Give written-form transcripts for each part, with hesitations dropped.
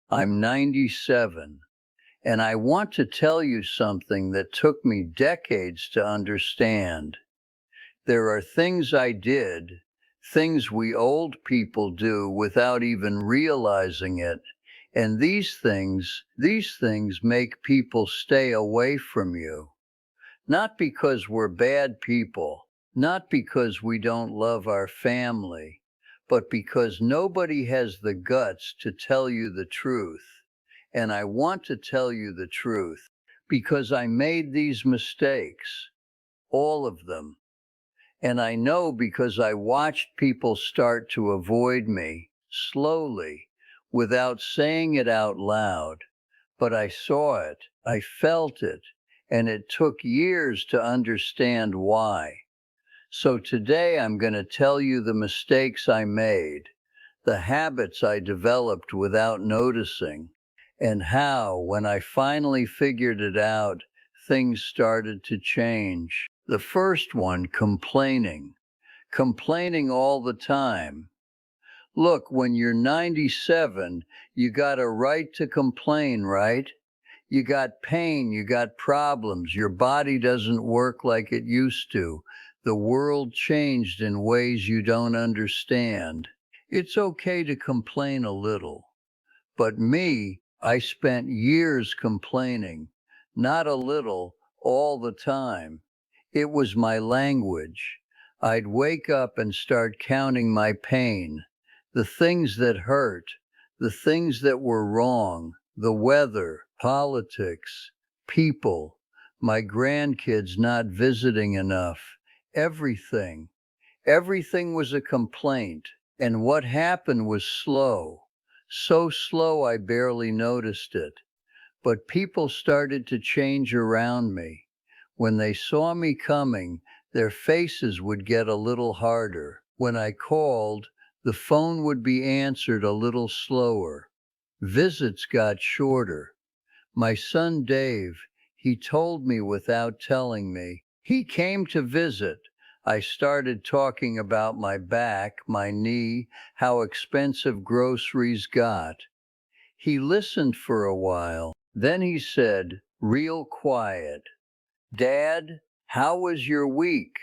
I'm 97, and I want to tell you something that took me decades to understand. There are things I did, things we old people do without even realizing it, and these things make people stay away from you. Not because we're bad people, not because we don't love our family, but because nobody has the guts to tell you the truth. And I want to tell you the truth because I made these mistakes, all of them. And I know because I watched people start to avoid me slowly without saying it out loud. But I saw it, I felt it, and it took years to understand why. So today I'm going to tell you the mistakes I made, the habits I developed without noticing, and how, when I finally figured it out, things started to change. The first one, complaining. Complaining all the time. Look, when you're 97, you got a right to complain, right? You got pain, you got problems, your body doesn't work like it used to. The world changed in ways you don't understand. It's okay to complain a little. But me, I spent years complaining. Not a little, all the time. It was my language. I'd wake up and start counting my pain, the things that hurt, the things that were wrong, the weather, politics, people, my grandkids not visiting enough, everything. Everything was a complaint. And what happened was slow. So slow I barely noticed it. But people started to change around me. When they saw me coming, their faces would get a little harder. When I called, the phone would be answered a little slower. Visits got shorter. My son Dave, he told me without telling me. He came to visit. I started talking about my back, my knee, how expensive groceries got. He listened for a while. Then he said, real quiet, Dad, how was your week?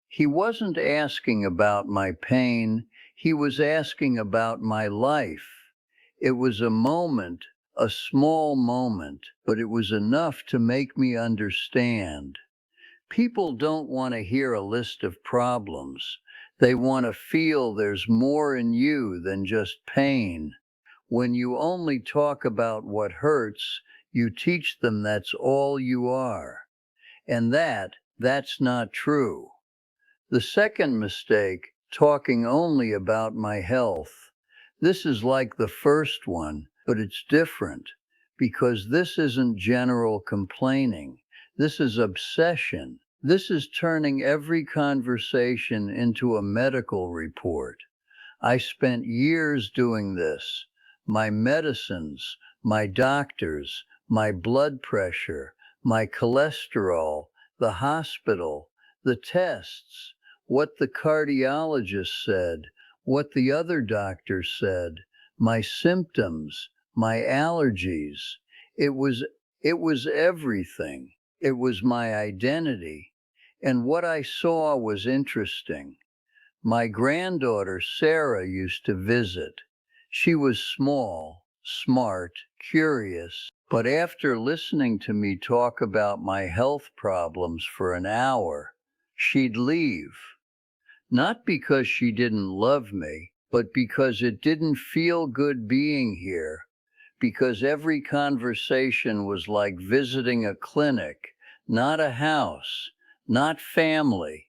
He wasn't asking about my pain. He was asking about my life. It was a moment, a small moment, but it was enough to make me understand. People don't want to hear a list of problems. They want to feel there's more in you than just pain. When you only talk about what hurts, you teach them that's all you are. And that's not true. The second mistake, talking only about my health. This is like the first one, but it's different because this isn't general complaining. This is obsession. This is turning every conversation into a medical report. I spent years doing this. My medicines, my doctors, my blood pressure, my cholesterol, the hospital, the tests, what the cardiologist said, what the other doctor said, my symptoms, my allergies. It was it was everything. It was my identity. And what I saw was interesting. My granddaughter Sarah used to visit. She was small, smart, curious, but after listening to me talk about my health problems for an hour, she'd leave. Not because she didn't love me, but because it didn't feel good being here. Because every conversation was like visiting a clinic, not a house, not family.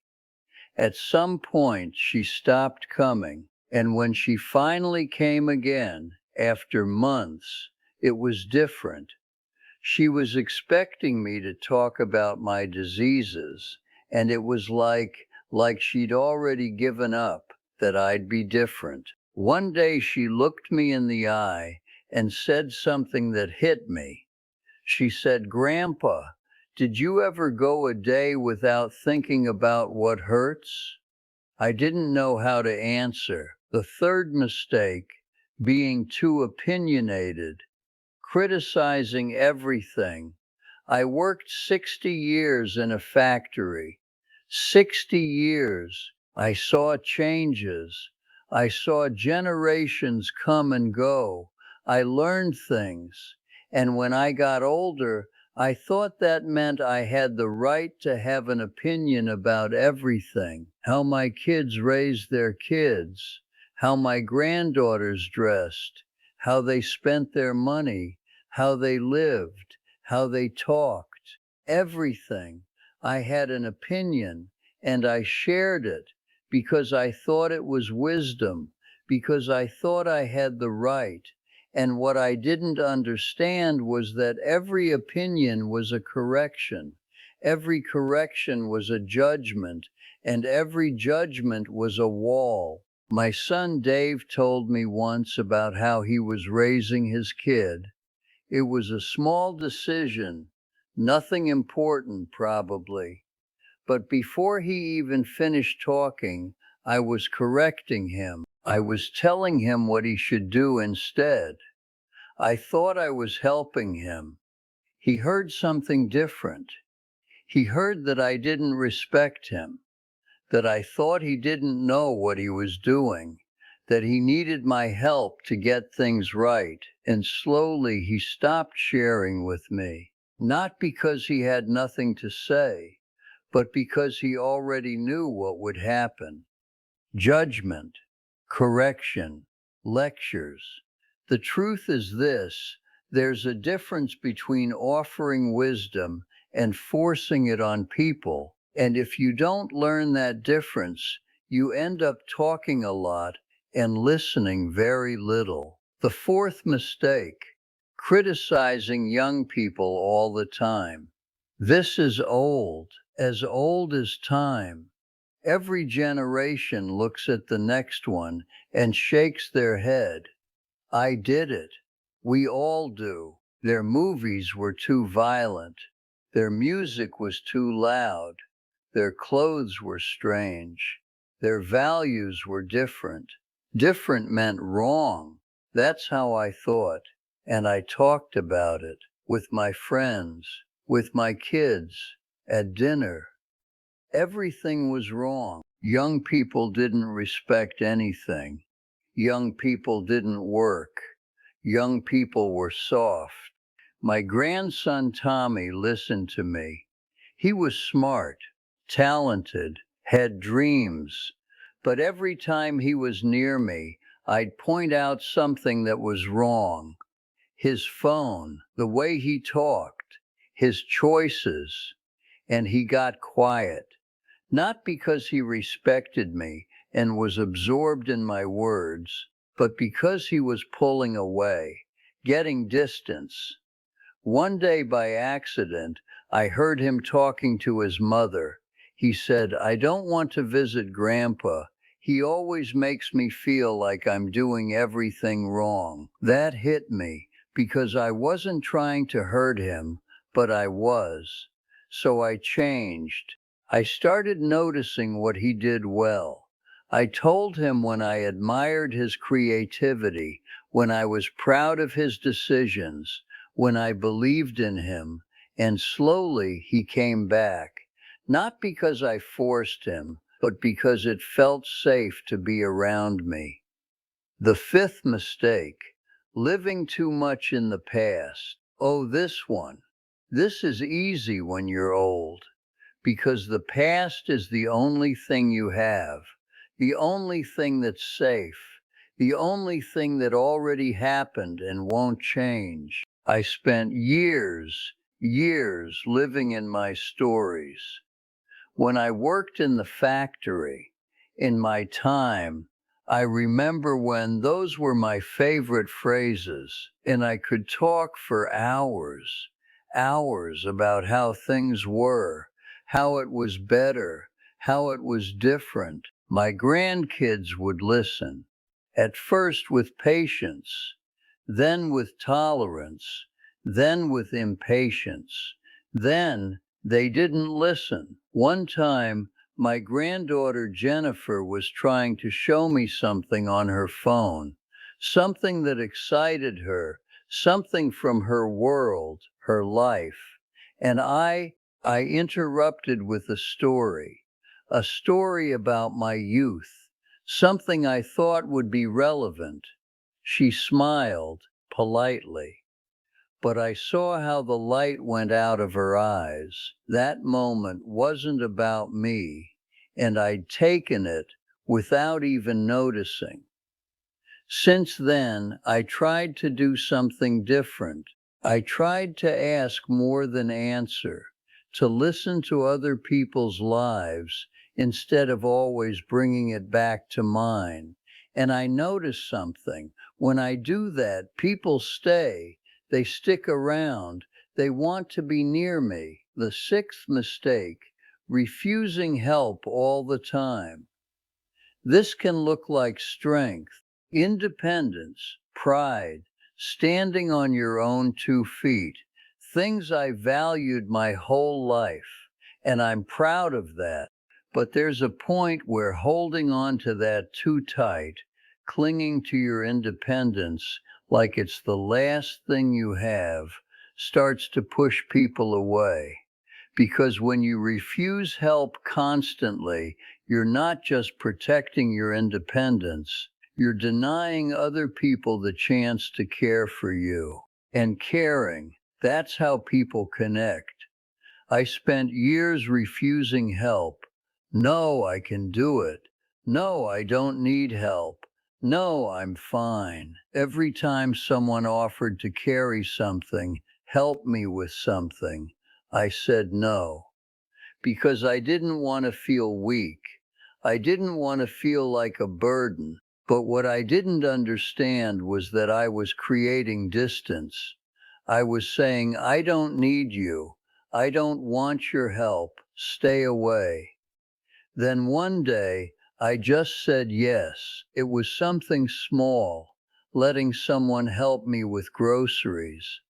At some point, she stopped coming, and when she finally came again, after months, it was different. She was expecting me to talk about my diseases, and it was like she'd already given up, that I'd be different. One day she looked me in the eye and said something that hit me. She said, Grandpa, did you ever go a day without thinking about what hurts? I didn't know how to answer. The third mistake, being too opinionated, criticizing everything. I worked 60 years in a factory. 60 years. I saw changes. I saw generations come and go. I learned things. And when I got older, I thought that meant I had the right to have an opinion about everything. How my kids raised their kids, how my granddaughters dressed, how they spent their money, how they lived, how they talked, everything. I had an opinion, and I shared it because I thought it was wisdom, because I thought I had the right. And what I didn't understand was that every opinion was a correction. Every correction was a judgment, and every judgment was a wall. My son Dave told me once about how he was raising his kid. It was a small decision, nothing important probably. But before he even finished talking, I was correcting him. I was telling him what he should do instead. I thought I was helping him. He heard something different. He heard that I didn't respect him, that I thought he didn't know what he was doing, that he needed my help to get things right. And slowly he stopped sharing with me, not because he had nothing to say, but because he already knew what would happen. Judgment, correction, lectures. The truth is this: there's a difference between offering wisdom and forcing it on people. And if you don't learn that difference, you end up talking a lot and listening very little. The fourth mistake: criticizing young people all the time. This is old as time. Every generation looks at the next one and shakes their head. I did it. We all do. Their movies were too violent. Their music was too loud. Their clothes were strange. Their values were different. Different meant wrong. That's how I thought. And I talked about it with my friends, with my kids, at dinner. Everything was wrong. Young people didn't respect anything. Young people didn't work. Young people were soft. My grandson Tommy listened to me. He was smart, talented, had dreams. But every time he was near me, I'd point out something that was wrong. His phone, the way he talked, his choices. And he got quiet. Not because he respected me and was absorbed in my words, but because he was pulling away, getting distance. One day by accident, I heard him talking to his mother. He said, "I don't want to visit Grandpa. He always makes me feel like I'm doing everything wrong." That hit me because I wasn't trying to hurt him, but I was. So I changed. I started noticing what he did well. I told him when I admired his creativity, when I was proud of his decisions, when I believed in him, and slowly he came back. Not because I forced him, but because it felt safe to be around me. The fifth mistake: living too much in the past. Oh, this one. This is easy when you're old, because the past is the only thing you have, the only thing that's safe, the only thing that already happened and won't change. I spent years living in my stories. When I worked in the factory, in my time, I remember when those were my favorite phrases, and I could talk for hours about how things were, how it was better, how it was different. My grandkids would listen, at first with patience, then with tolerance, then with impatience. Then they didn't listen. One time, my granddaughter Jennifer was trying to show me something on her phone, something that excited her, something from her world, her life. And I interrupted with a story about my youth, something I thought would be relevant. She smiled politely, but I saw how the light went out of her eyes. That moment wasn't about me, and I'd taken it without even noticing. Since then, I tried to do something different. I tried to ask more than answer, to listen to other people's lives instead of always bringing it back to mine. And I noticed something. When I do that, people stay, they stick around, they want to be near me. The sixth mistake, refusing help all the time. This can look like strength, independence, pride, standing on your own 2 feet, things I valued my whole life, and I'm proud of that. But there's a point where holding on to that too tight, clinging to your independence like it's the last thing you have, starts to push people away. Because when you refuse help constantly, you're not just protecting your independence, you're denying other people the chance to care for you. And caring, that's how people connect. I spent years refusing help. No, I can do it. No, I don't need help. No, I'm fine. Every time someone offered to carry something, help me with something, I said no, because I didn't want to feel weak. I didn't want to feel like a burden. But what I didn't understand was that I was creating distance. I was saying, I don't need you. I don't want your help. Stay away. Then one day, I just said yes. It was something small, letting someone help me with groceries.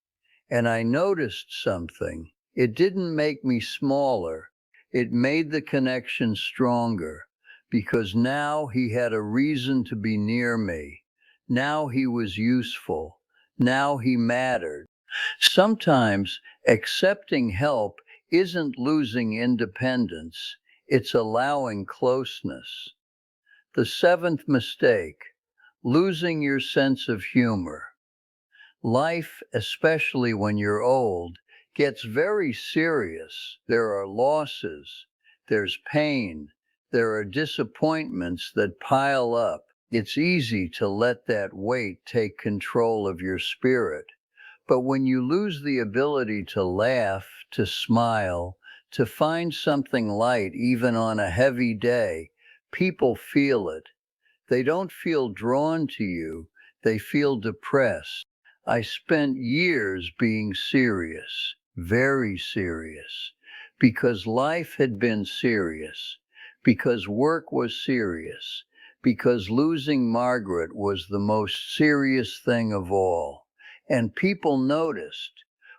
And I noticed something. It didn't make me smaller. It made the connection stronger, because now he had a reason to be near me. Now he was useful. Now he mattered. Sometimes accepting help isn't losing independence, it's allowing closeness. The seventh mistake, losing your sense of humor. Life, especially when you're old, gets very serious. There are losses, there's pain, there are disappointments that pile up. It's easy to let that weight take control of your spirit. But when you lose the ability to laugh, to smile, to find something light even on a heavy day, people feel it. They don't feel drawn to you, they feel depressed. I spent years being serious, very serious, because life had been serious, because work was serious, because losing Margaret was the most serious thing of all. And people noticed.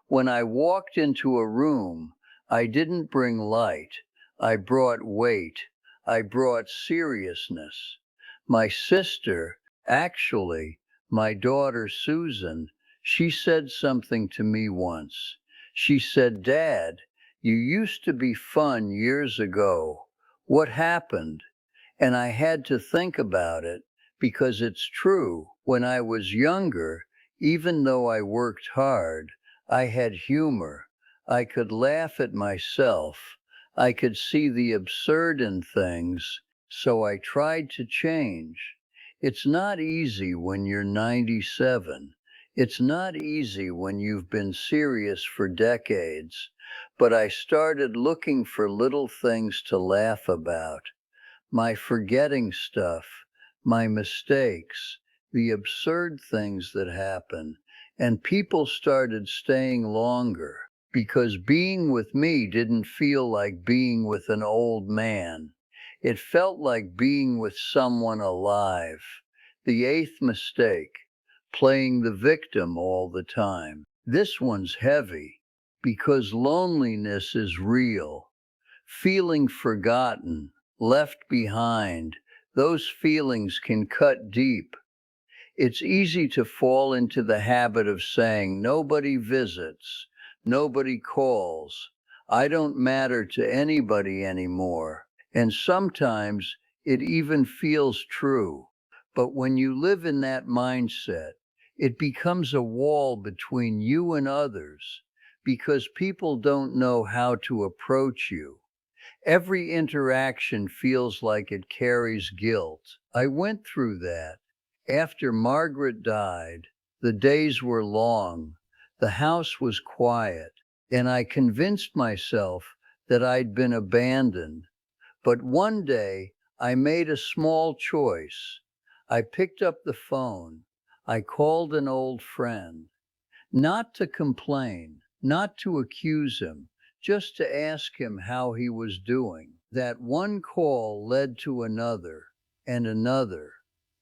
When I walked into a room, I didn't bring light, I brought weight, I brought seriousness. My sister, actually, my daughter Susan, she said something to me once. She said, Dad, you used to be fun years ago. What happened? And I had to think about it, because it's true. When I was younger, even though I worked hard, I had humor. I could laugh at myself. I could see the absurd in things, so I tried to change. It's not easy when you're 97. It's not easy when you've been serious for decades. But I started looking for little things to laugh about. My forgetting stuff, my mistakes, the absurd things that happen, and people started staying longer, because being with me didn't feel like being with an old man. It felt like being with someone alive. The eighth mistake, playing the victim all the time. This one's heavy, because loneliness is real. Feeling forgotten, left behind, those feelings can cut deep. It's easy to fall into the habit of saying, nobody visits, nobody calls, I don't matter to anybody anymore. And sometimes it even feels true. But when you live in that mindset, it becomes a wall between you and others because people don't know how to approach you. Every interaction feels like it carries guilt. I went through that. After Margaret died, the days were long, the house was quiet, and I convinced myself that I'd been abandoned. But one day, I made a small choice. I picked up the phone. I called an old friend. Not to complain, not to accuse him, just to ask him how he was doing. That one call led to another and another,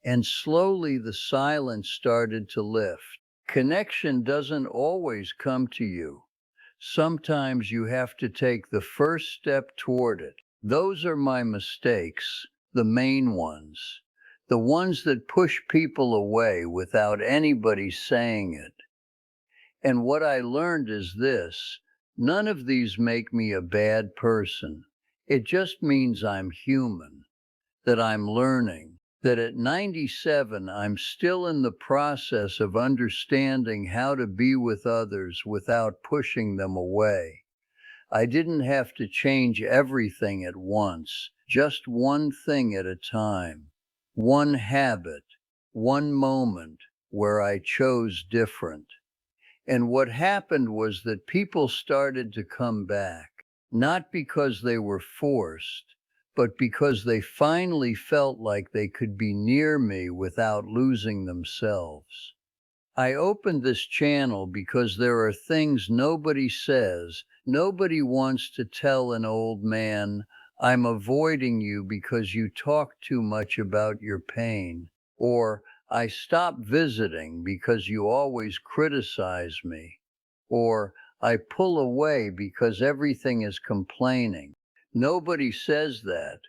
and slowly the silence started to lift. Connection doesn't always come to you. Sometimes you have to take the first step toward it. Those are my mistakes, the main ones, the ones that push people away without anybody saying it. And what I learned is this: none of these make me a bad person. It just means I'm human, that I'm learning, that at 97 I'm still in the process of understanding how to be with others without pushing them away. I didn't have to change everything at once, just one thing at a time, one habit, one moment where I chose different. And what happened was that people started to come back, not because they were forced, but because they finally felt like they could be near me without losing themselves. I opened this channel because there are things nobody says. Nobody wants to tell an old man, I'm avoiding you because you talk too much about your pain. Or, I stop visiting because you always criticize me. Or, I pull away because everything is complaining. Nobody says that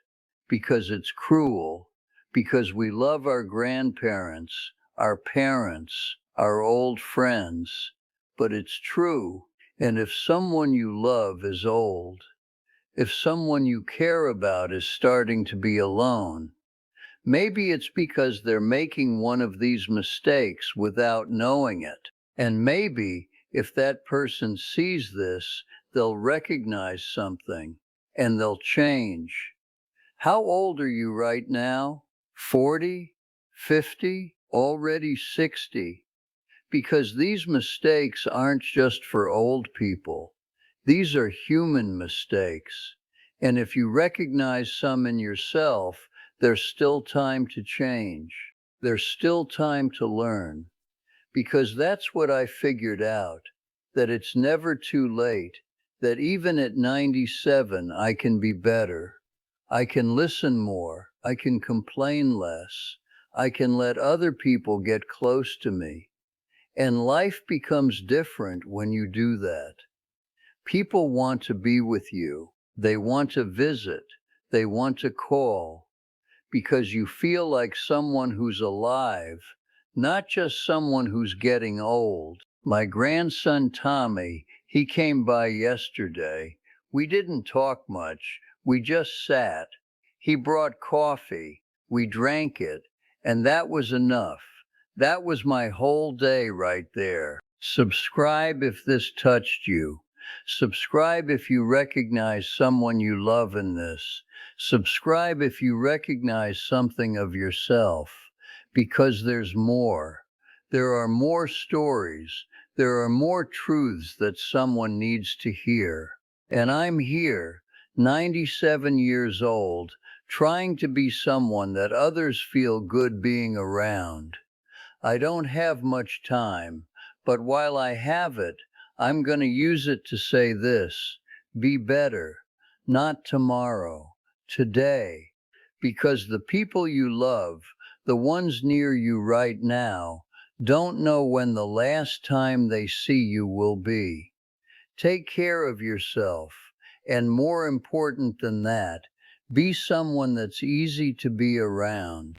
because it's cruel, because we love our grandparents, our parents, our old friends, but it's true. And if someone you love is old, if someone you care about is starting to be alone, maybe it's because they're making one of these mistakes without knowing it. And maybe if that person sees this, they'll recognize something and they'll change. How old are you right now? 40? 50? Already 60? Because these mistakes aren't just for old people. These are human mistakes. And if you recognize some in yourself, there's still time to change. There's still time to learn. Because that's what I figured out, that it's never too late, that even at 97 I can be better. I can listen more. I can complain less. I can let other people get close to me. And life becomes different when you do that. People want to be with you. They want to visit. They want to call because you feel like someone who's alive, not just someone who's getting old. My grandson Tommy, he came by yesterday. We didn't talk much. We just sat. He brought coffee. We drank it, and that was enough. That was my whole day right there. Subscribe if this touched you. Subscribe if you recognize someone you love in this. Subscribe if you recognize something of yourself, because there's more. There are more stories. There are more truths that someone needs to hear. And I'm here, 97 years old, trying to be someone that others feel good being around. I don't have much time, but while I have it, I'm going to use it to say this: be better, not tomorrow, today. Because the people you love, the ones near you right now, don't know when the last time they see you will be. Take care of yourself, and more important than that, be someone that's easy to be around.